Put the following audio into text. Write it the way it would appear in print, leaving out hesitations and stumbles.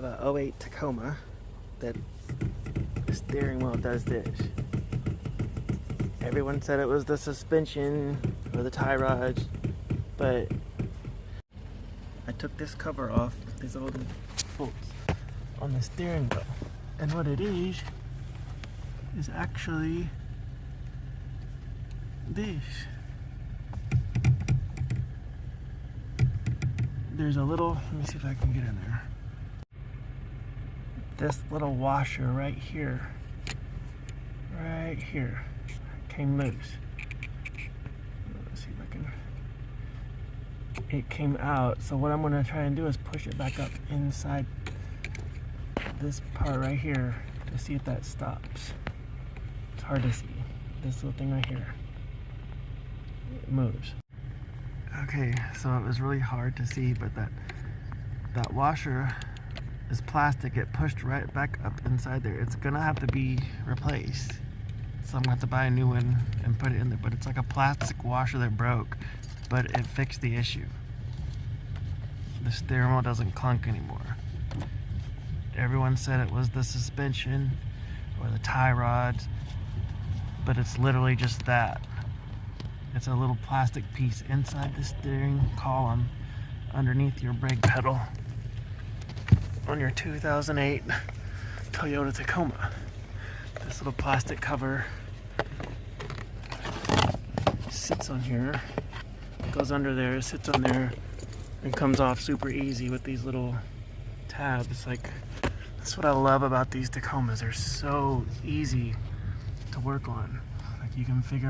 have a '08 Tacoma that the steering wheel does this. Everyone said it was the suspension or the tie rods, but I took this cover off, these little bolts on the steering wheel, and what it is actually this. There's a little, let me see if I can get in there. This little washer right here came loose. Let's see if I can. It came out, so what I'm going to try and do is push it back up inside this part right here to see if that stops. It's hard to see. This little thing right here, it moves. Okay, so it was really hard to see, but that washer is plastic. It pushed right back up inside there. It's gonna have to be replaced, so I'm gonna have to buy a new one and put it in there. But it's like a plastic washer that broke, but it fixed the issue. The steering wheel doesn't clunk anymore. Everyone said it was the suspension or the tie rods, but it's literally just that. It's a little plastic piece inside the steering column underneath your brake pedal on your 2008 Toyota Tacoma. This little plastic cover sits on here, goes under there, sits on there, and comes off super easy with these little tabs. Like, that's what I love about these Tacomas. They're so easy to work on. Like, you can figure